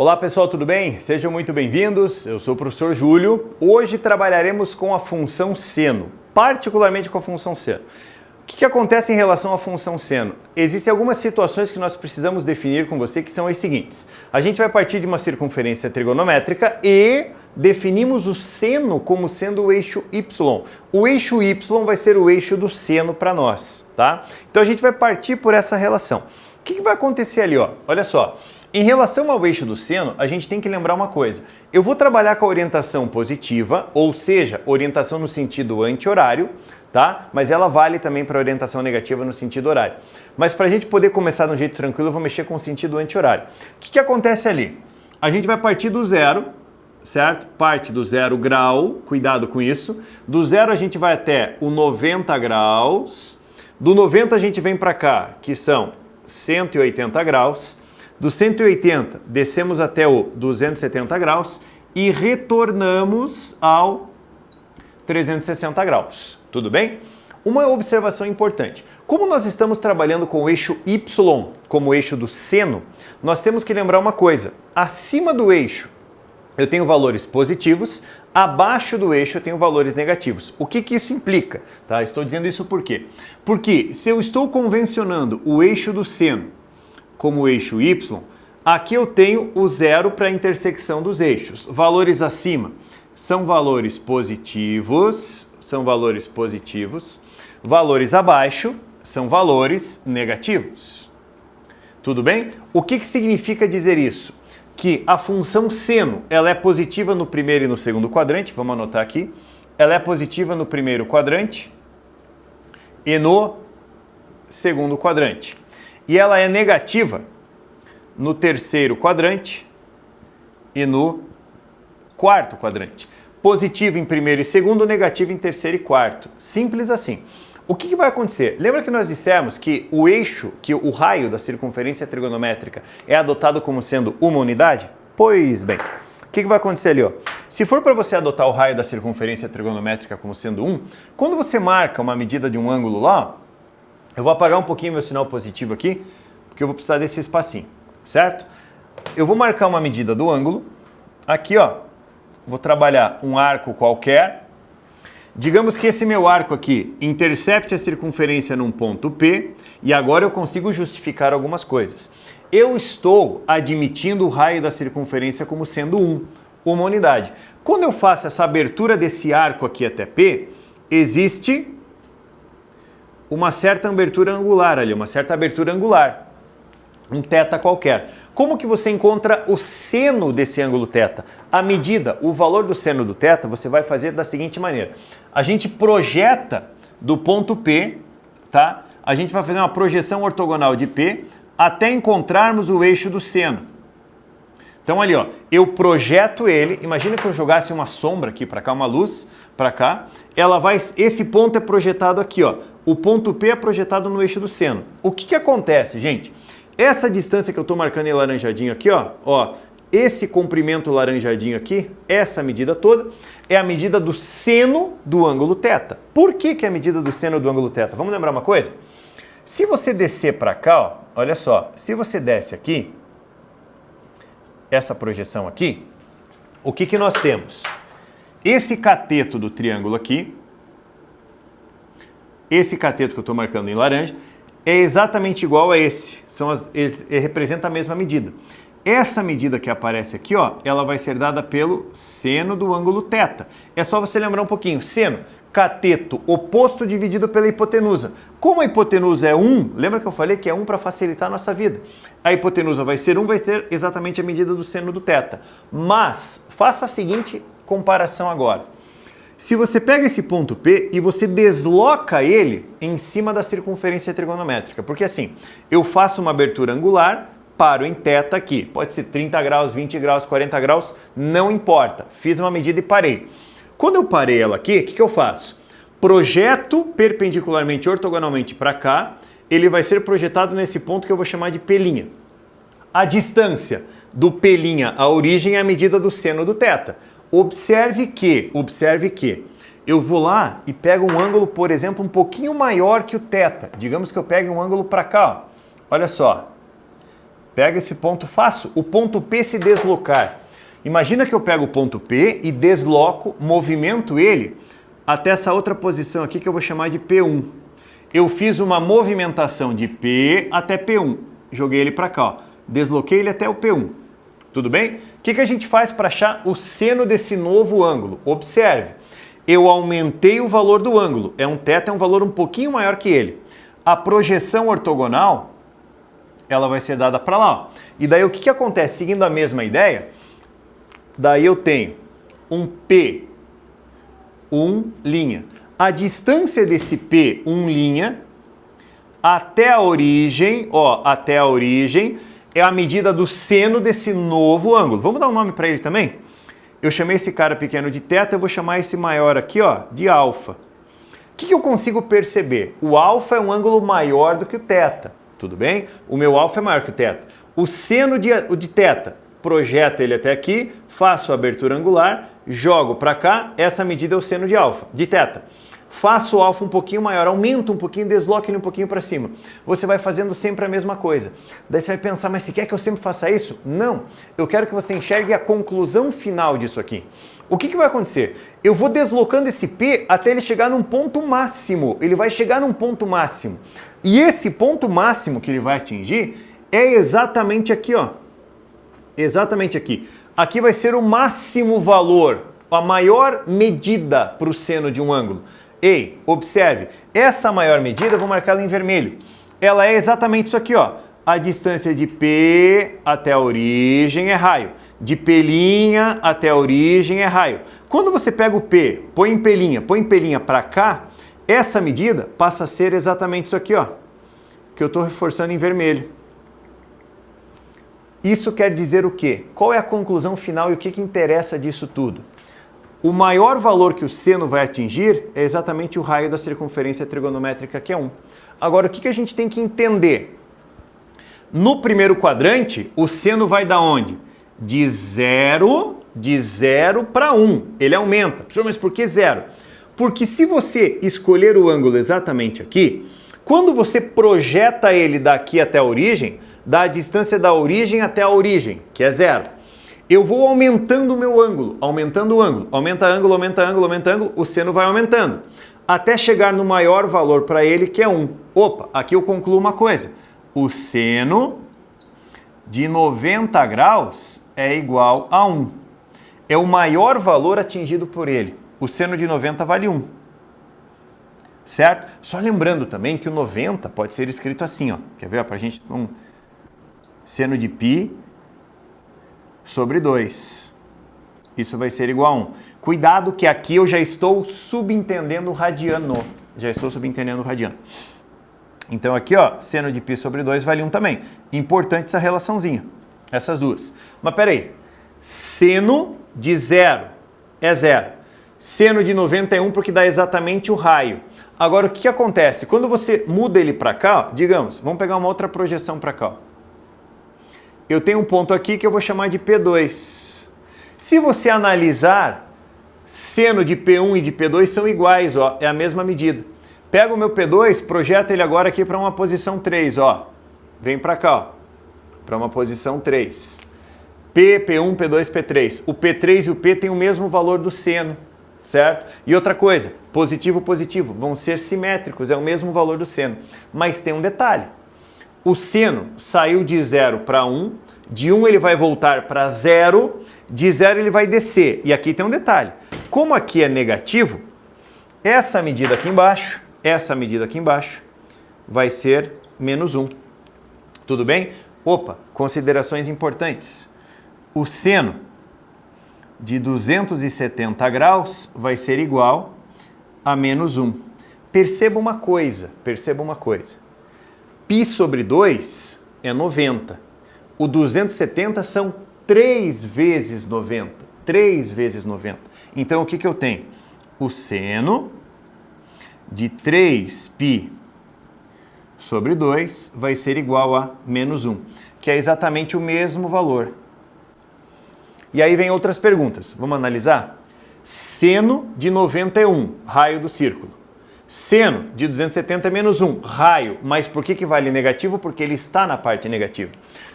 Olá pessoal, tudo bem? Sejam muito bem-vindos, eu sou o professor Júlio. Hoje trabalharemos com a função seno, particularmente com a função seno. O que acontece em relação à função seno? Existem algumas situações que nós precisamos definir com você que são as seguintes. A gente vai partir de uma circunferência trigonométrica e definimos o seno como sendo o eixo Y. O eixo Y vai ser o eixo do seno para nós, tá? Então a gente vai partir por essa relação. O que vai acontecer ali, ó? Olha só. Em relação ao eixo do seno, a gente tem que lembrar uma coisa. Eu vou trabalhar com a orientação positiva, ou seja, orientação no sentido anti-horário, tá? Mas ela vale também para orientação negativa no sentido horário. Mas para a gente poder começar de um jeito tranquilo, eu vou mexer com o sentido anti-horário. O que acontece ali? A gente vai partir do zero, certo? Parte do 0 grau, cuidado com isso. Do zero a gente vai até o 90 graus. Do 90 a gente vem para cá, que são 180 graus. Do 180, descemos até o 270 graus e retornamos ao 360 graus. Tudo bem? Uma observação importante. Como nós estamos trabalhando com o eixo Y como eixo do seno, nós temos que lembrar uma coisa. Acima do eixo eu tenho valores positivos, abaixo do eixo eu tenho valores negativos. O que isso implica? Tá? Estou dizendo isso por quê? Porque se eu estou convencionando o eixo do seno como eixo Y, aqui eu tenho o zero para a intersecção dos eixos. Valores acima são valores positivos, valores abaixo são valores negativos. Tudo bem? O que significa dizer isso? Que a função seno, ela é positiva no primeiro e no segundo quadrante, vamos anotar aqui. Ela é positiva no primeiro quadrante e no segundo quadrante. E ela é negativa no terceiro quadrante e no quarto quadrante. Positiva em primeiro e segundo, negativa em terceiro e quarto. Simples assim. O que vai acontecer? Lembra que nós dissemos que o eixo, que o raio da circunferência trigonométrica é adotado como sendo uma unidade? Pois bem, o que vai acontecer ali? Ó? Se for para você adotar o raio da circunferência trigonométrica como sendo 1, quando você marca uma medida de um ângulo lá, eu vou apagar um pouquinho meu sinal positivo aqui, porque eu vou precisar desse espacinho, certo? Eu vou marcar uma medida do ângulo. Aqui, ó, vou trabalhar um arco qualquer. Digamos que esse meu arco aqui intercepte a circunferência num ponto P, e agora eu consigo justificar algumas coisas. Eu estou admitindo o raio da circunferência como sendo 1, uma unidade. Quando eu faço essa abertura desse arco aqui até P, existe uma certa abertura angular ali, um θ qualquer. Como que você encontra o seno desse ângulo θ? A medida, o valor do seno do θ, você vai fazer da seguinte maneira. A gente projeta do ponto P, tá? A gente vai fazer uma projeção ortogonal de P até encontrarmos o eixo do seno. Então ali, ó, eu projeto ele, imagina que eu jogasse uma sombra aqui para cá, uma luz para cá, esse ponto é projetado aqui, ó. O ponto P é projetado no eixo do seno. O que acontece, gente? Essa distância que eu estou marcando em laranjadinho aqui, ó, esse comprimento laranjadinho aqui, essa medida toda, é a medida do seno do ângulo θ. Por que é a medida do seno do ângulo θ? Vamos lembrar uma coisa? Se você descer para cá, ó, olha só, se você desce aqui, essa projeção aqui, o que nós temos? Esse cateto do triângulo aqui, esse cateto que eu estou marcando em laranja, é exatamente igual a esse. Ele representa a mesma medida. Essa medida que aparece aqui, ó, ela vai ser dada pelo seno do ângulo θ. É só você lembrar um pouquinho. Seno, cateto oposto dividido pela hipotenusa. Como a hipotenusa é 1, lembra que eu falei que é 1 para facilitar a nossa vida? A hipotenusa vai ser 1, vai ser exatamente a medida do seno do θ. Mas, faça a seguinte comparação agora. Se você pega esse ponto P e você desloca ele em cima da circunferência trigonométrica, porque assim, eu faço uma abertura angular, paro em θ aqui, pode ser 30 graus, 20 graus, 40 graus, não importa, fiz uma medida e parei. Quando eu parei ela aqui, o que eu faço? Projeto perpendicularmente, ortogonalmente para cá, ele vai ser projetado nesse ponto que eu vou chamar de P'. A distância do P' à origem é a medida do seno do θ. Observe que eu vou lá e pego um ângulo, por exemplo, um pouquinho maior que o θ. Digamos que eu pegue um ângulo para cá, ó. Olha só. Pega esse ponto, faço o ponto P se deslocar. Imagina que eu pego o ponto P e desloco, movimento ele até essa outra posição aqui que eu vou chamar de P1. Eu fiz uma movimentação de P até P1. Joguei ele para cá, ó. Desloquei ele até o P1. Tudo bem? O que a gente faz para achar o seno desse novo ângulo? Observe, eu aumentei o valor do ângulo. É um θ, é um valor um pouquinho maior que ele. A projeção ortogonal, ela vai ser dada para lá. Ó. E daí o que acontece? Seguindo a mesma ideia, daí eu tenho um P, 1'. A distância desse P, 1', até a origem, ó, até a origem, é a medida do seno desse novo ângulo. Vamos dar um nome para ele também? Eu chamei esse cara pequeno de θ, eu vou chamar esse maior aqui, ó, de alfa. O que eu consigo perceber? O alfa é um ângulo maior do que o θ, tudo bem? O meu alfa é maior que o θ. O seno de θ, projeto ele até aqui, faço a abertura angular, jogo para cá, essa medida é o seno de alfa, de θ. Faço o alfa um pouquinho maior, aumento um pouquinho, desloque ele um pouquinho para cima. Você vai fazendo sempre a mesma coisa. Daí você vai pensar, mas você quer que eu sempre faça isso? Não. Eu quero que você enxergue a conclusão final disso aqui. O que vai acontecer? Eu vou deslocando esse P até ele chegar num ponto máximo. Ele vai chegar num ponto máximo. E esse ponto máximo que ele vai atingir é exatamente aqui, ó. Exatamente aqui. Aqui vai ser o máximo valor, a maior medida para o seno de um ângulo. Ei, observe, essa maior medida, eu vou marcar ela em vermelho. Ela é exatamente isso aqui, ó. A distância de P até a origem é raio. De P' até a origem é raio. Quando você pega o P, põe em P' para cá, essa medida passa a ser exatamente isso aqui, ó. Que eu estou reforçando em vermelho. Isso quer dizer o quê? Qual é a conclusão final e o que interessa disso tudo? O maior valor que o seno vai atingir é exatamente o raio da circunferência trigonométrica, que é 1. Agora, o que a gente tem que entender? No primeiro quadrante, o seno vai da onde? De 0 para 1. Ele aumenta. Professor, mas por que 0? Porque se você escolher o ângulo exatamente aqui, quando você projeta ele daqui até a origem, dá a distância da origem até a origem, que é 0. Eu vou aumentando o meu ângulo, aumentando o ângulo, aumenta ângulo, aumenta ângulo, aumenta ângulo, o seno vai aumentando, até chegar no maior valor para ele, que é 1. Opa, aqui eu concluo uma coisa, o seno de 90 graus é igual a 1. É o maior valor atingido por ele, o seno de 90 vale 1. Certo? Só lembrando também que o 90 pode ser escrito assim, ó, quer ver? Para a gente, seno de π sobre 2. Isso vai ser igual a 1. Cuidado que aqui eu já estou subentendendo o radiano. Então aqui, ó, seno de π sobre 2 vale 1 também. Importante essa relaçãozinha, essas duas. Mas peraí, seno de 0 é 0. Seno de 90 é 1 porque dá exatamente o raio. Agora o que acontece? Quando você muda ele para cá, ó, digamos, vamos pegar uma outra projeção para cá, ó. Eu tenho um ponto aqui que eu vou chamar de P2. Se você analisar, seno de P1 e de P2 são iguais, ó, é a mesma medida. Pega o meu P2, projeta ele agora aqui para uma posição 3, ó. Vem para cá, ó, para uma posição 3. P, P1, P2, P3. O P3 e o P têm o mesmo valor do seno, certo? E outra coisa, positivo, positivo, vão ser simétricos, é o mesmo valor do seno. Mas tem um detalhe. O seno saiu de 0 para 1, de 1 ele vai voltar para 0, de 0 ele vai descer. E aqui tem um detalhe. Como aqui é negativo, essa medida aqui embaixo vai ser menos 1. Tudo bem? Opa, considerações importantes. O seno de 270 graus vai ser igual a menos 1. Perceba uma coisa. Π sobre 2 é 90. O 270 são 3 vezes 90. 3 vezes 90. Então, o que eu tenho? O seno de 3π sobre 2 vai ser igual a menos 1, que é exatamente o mesmo valor. E aí vem outras perguntas. Vamos analisar? Seno de 91, raio do círculo. Seno de 270 é menos 1. Raio, mas por que vale negativo? Porque ele está na parte negativa.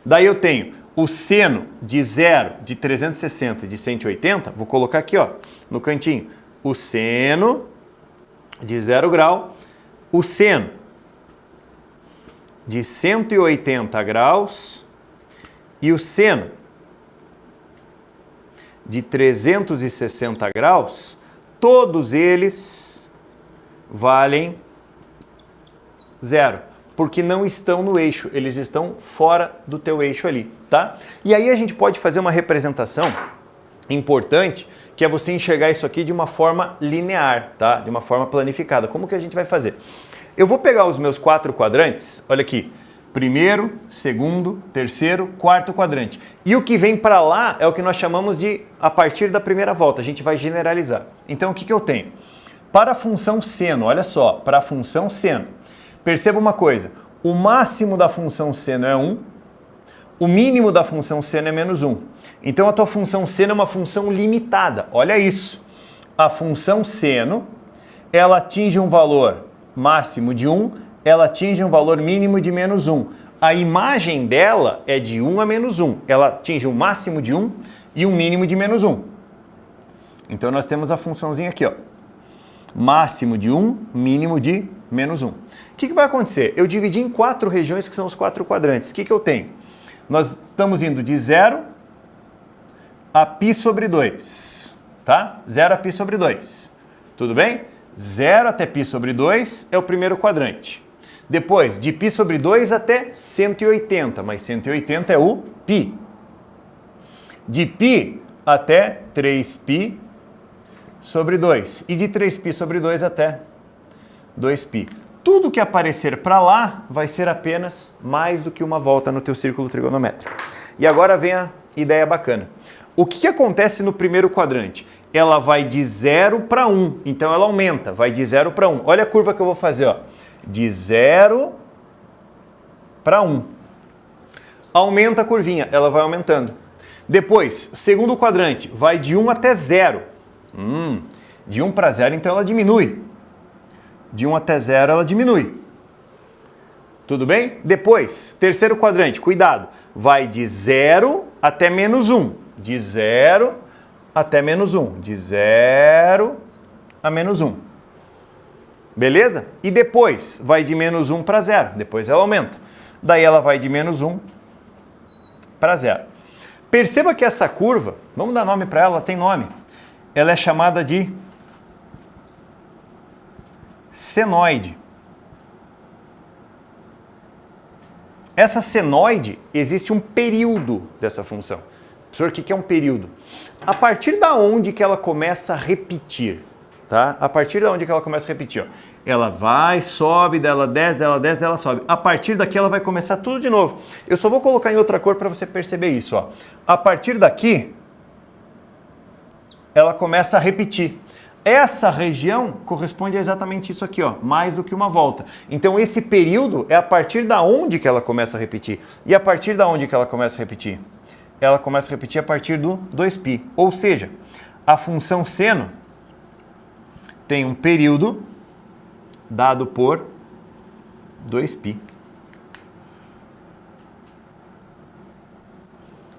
Daí eu tenho o seno de 0, de 360 e de 180. Vou colocar aqui, ó, no cantinho. O seno de 0 grau. O seno de 180 graus. E o seno de 360 graus. Todos eles valem 0, porque não estão no eixo, eles estão fora do teu eixo ali, tá? E aí a gente pode fazer uma representação importante, que é você enxergar isso aqui de uma forma linear, tá? De uma forma planificada. Como que a gente vai fazer? Eu vou pegar os meus 4 quadrantes, olha aqui, primeiro, segundo, terceiro, quarto quadrante. E o que vem para lá é o que nós chamamos de a partir da primeira volta, a gente vai generalizar. Então o que eu tenho? Para a função seno, olha só, para a função seno, perceba uma coisa, o máximo da função seno é 1, o mínimo da função seno é menos 1. Então a tua função seno é uma função limitada, olha isso. A função seno, ela atinge um valor máximo de 1, ela atinge um valor mínimo de menos 1. A imagem dela é de 1 a menos 1, ela atinge um máximo de 1 e um mínimo de menos 1. Então nós temos a funçãozinha aqui, ó. Máximo de 1, mínimo de menos 1. O que vai acontecer? Eu dividi em 4 regiões, que são os 4 quadrantes. O que eu tenho? Nós estamos indo de 0 a π sobre 2, tá? 0 a π sobre 2. Tudo bem? 0 até π sobre 2 é o primeiro quadrante. Depois, de π sobre 2 até 180, mas 180 é o π. De π até 3π sobre 2 e de 3π sobre 2 até 2π. Tudo que aparecer para lá vai ser apenas mais do que uma volta no teu círculo trigonométrico. E agora vem a ideia bacana. O que acontece no primeiro quadrante? Ela vai de 0 para 1, então ela aumenta, vai de 0 para 1. Olha a curva que eu vou fazer, ó. De 0 para 1. Aumenta a curvinha, ela vai aumentando. Depois, segundo quadrante, vai de 1 até 0. De 1 para 0, então ela diminui. De 1 até 0, ela diminui. Tudo bem? Depois, terceiro quadrante, cuidado. Vai de 0 até menos 1. De 0 até menos 1. De 0 a menos 1. Beleza? E depois, vai de menos 1 para 0. Depois ela aumenta. Daí ela vai de menos 1 para 0. Perceba que essa curva, vamos dar nome para ela, tem nome. Ela é chamada de senoide. Essa senoide, existe um período dessa função. Professor, o que é um período? A partir da onde que ela começa a repetir, tá? A partir da onde que ela começa a repetir, ó. Ela vai, sobe, dela desce, dela sobe. A partir daqui ela vai começar tudo de novo. Eu só vou colocar em outra cor para você perceber isso, ó. A partir daqui, ela começa a repetir. Essa região corresponde a exatamente isso aqui, ó, mais do que uma volta. Então esse período é a partir da onde que ela começa a repetir. E a partir da onde que ela começa a repetir? Ela começa a repetir a partir do 2π. Ou seja, a função seno tem um período dado por 2π.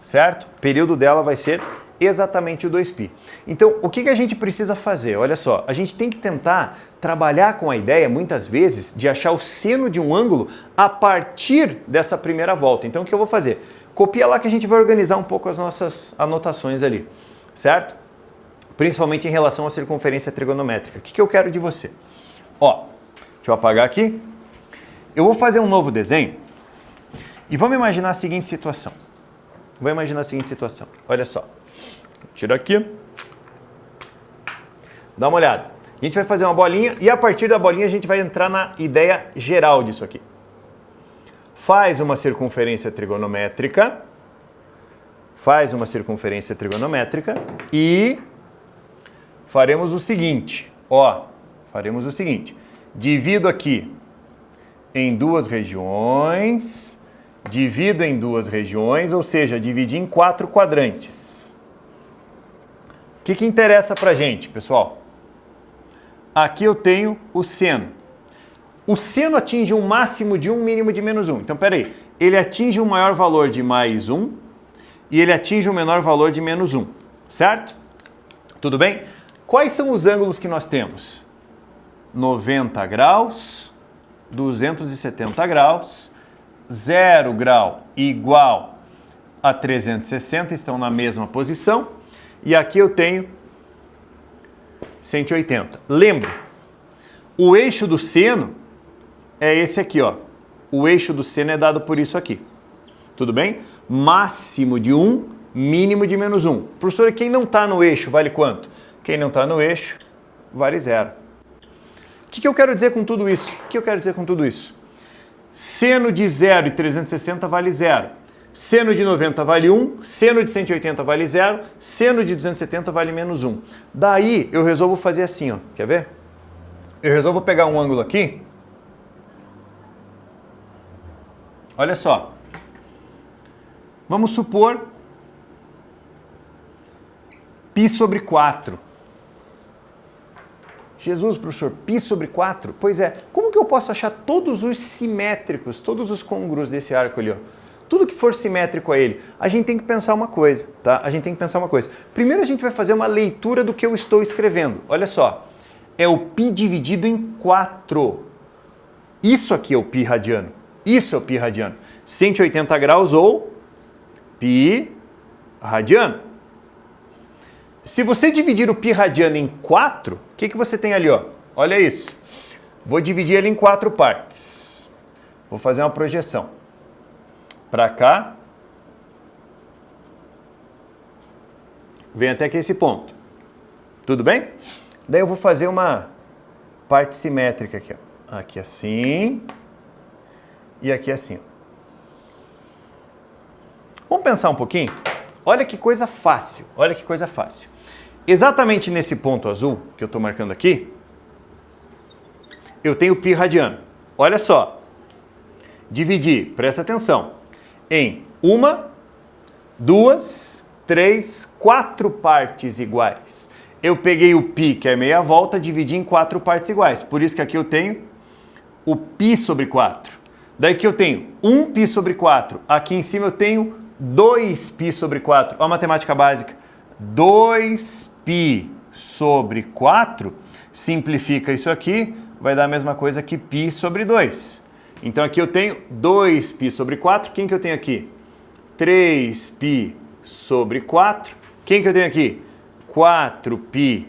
Certo? O período dela vai ser exatamente o 2π. Então, o que a gente precisa fazer? Olha só, a gente tem que tentar trabalhar com a ideia, muitas vezes, de achar o seno de um ângulo a partir dessa primeira volta. Então, o que eu vou fazer? Copia lá que a gente vai organizar um pouco as nossas anotações ali, certo? Principalmente em relação à circunferência trigonométrica. O que eu quero de você? Ó, deixa eu apagar aqui. Eu vou fazer um novo desenho e vamos imaginar a seguinte situação. Olha só. Tira aqui. Dá uma olhada. A gente vai fazer uma bolinha e a partir da bolinha a gente vai entrar na ideia geral disso aqui. Faz uma circunferência trigonométrica. E faremos o seguinte, ó. Divido aqui em duas regiões. Divido em duas regiões, ou seja, dividi em 4 quadrantes. O que interessa pra gente, pessoal? aqui eu tenho o seno. O seno atinge um máximo de 1, mínimo de menos 1. Então, peraí, ele atinge um maior valor de mais 1 e ele atinge um menor valor de menos 1, certo? Tudo bem? Quais são os ângulos que nós temos? 90 graus, 270 graus, 0 grau igual a 360, estão na mesma posição. E aqui eu tenho 180. Lembra, o eixo do seno é esse aqui, ó. O eixo do seno é dado por isso aqui. Tudo bem? Máximo de 1, mínimo de menos 1. Professor, quem não está no eixo vale quanto? Quem não está no eixo vale 0. O que eu quero dizer com tudo isso? O que eu quero dizer com tudo isso? Seno de 0 e 360 vale 0. Seno de 90 vale 1, seno de 180 vale 0, seno de 270 vale menos 1. Daí eu resolvo fazer assim, ó. Quer ver? Eu resolvo pegar um ângulo aqui. Olha só. Vamos supor π sobre 4. Jesus, professor, π sobre 4? Pois é, como que eu posso achar todos os simétricos, todos os côngruos desse arco ali, ó? Tudo que for simétrico a ele, a gente tem que pensar uma coisa, tá? A gente tem que pensar uma coisa. Primeiro a gente vai fazer uma leitura do que eu estou escrevendo. Olha só, é o π dividido em 4. Isso aqui é o π radiano. Isso é o π radiano. 180 graus ou π radiano. Se você dividir o π radiano em 4, o que você tem ali, ó? Olha isso. Vou dividir ele em 4 partes. Vou fazer uma projeção. Para cá. Vem até aqui esse ponto. Tudo bem? Daí eu vou fazer uma parte simétrica aqui, ó. Aqui assim. E aqui assim. Vamos pensar um pouquinho? Olha que coisa fácil. Olha que coisa fácil. Exatamente nesse ponto azul que eu estou marcando aqui, eu tenho π radiano. Olha só. Dividir, presta atenção, em 1, 2, 3, 4 partes iguais. Eu peguei o π, que é meia volta, dividi em 4 partes iguais. Por isso que aqui eu tenho o π sobre 4. Daí que eu tenho 1π sobre 4. Aqui em cima eu tenho 2π sobre 4. Olha a matemática básica. 2π sobre 4, simplifica isso aqui, vai dar a mesma coisa que π sobre 2. Então aqui eu tenho 2π sobre 4. Quem que eu tenho aqui? 3π sobre 4. Quem que eu tenho aqui? 4π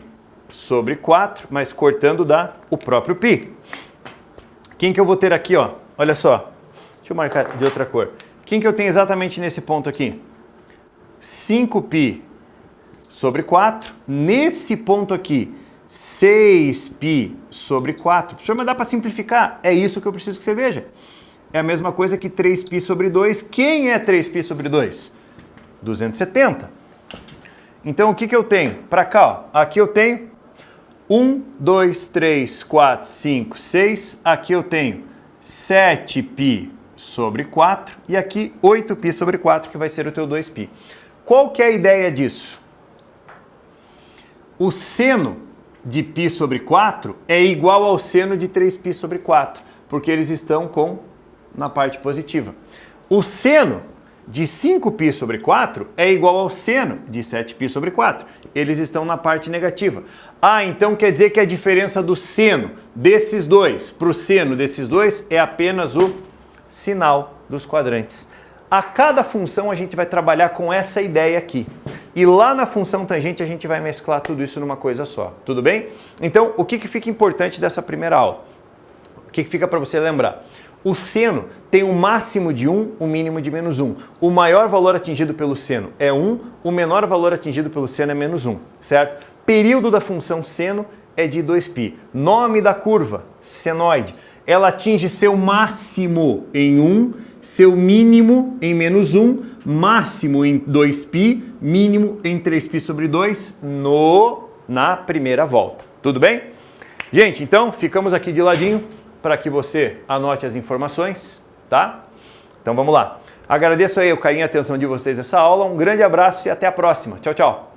sobre 4, mas cortando dá o próprio π. Quem que eu vou ter aqui, ó? Olha só. Deixa eu marcar de outra cor. Quem que eu tenho exatamente nesse ponto aqui? 5π sobre 4. Nesse ponto aqui, 6π sobre 4. Professor, mas dá para simplificar? É isso que eu preciso que você veja. É a mesma coisa que 3π sobre 2. Quem é 3π sobre 2? 270. Então, o que que eu tenho? Para cá, ó. Aqui eu tenho 1, 2, 3, 4, 5, 6. Aqui eu tenho 7π sobre 4. E aqui 8π sobre 4, que vai ser o teu 2π. Qual que é a ideia disso? O seno de π sobre 4 é igual ao seno de 3π sobre 4, porque eles estão na parte positiva. O seno de 5π sobre 4 é igual ao seno de 7π sobre 4. Eles estão na parte negativa. Ah, então quer dizer que a diferença do seno desses dois para o seno desses dois é apenas o sinal dos quadrantes. A cada função a gente vai trabalhar com essa ideia aqui. E lá na função tangente a gente vai mesclar tudo isso numa coisa só. Tudo bem? Então, o que fica importante dessa primeira aula? O que fica para você lembrar? O seno tem um máximo de 1, um mínimo de menos 1. O maior valor atingido pelo seno é 1, o menor valor atingido pelo seno é menos 1, certo? Período da função seno é de 2π. Nome da curva, senoide. Ela atinge seu máximo em 1, seu mínimo em menos 1, máximo em 2π, mínimo em 3π sobre 2 na primeira volta. Tudo bem? Gente, então ficamos aqui de ladinho para que você anote as informações, tá? Então vamos lá. Agradeço aí o carinho e a atenção de vocês nessa aula. Um grande abraço e até a próxima. Tchau, tchau.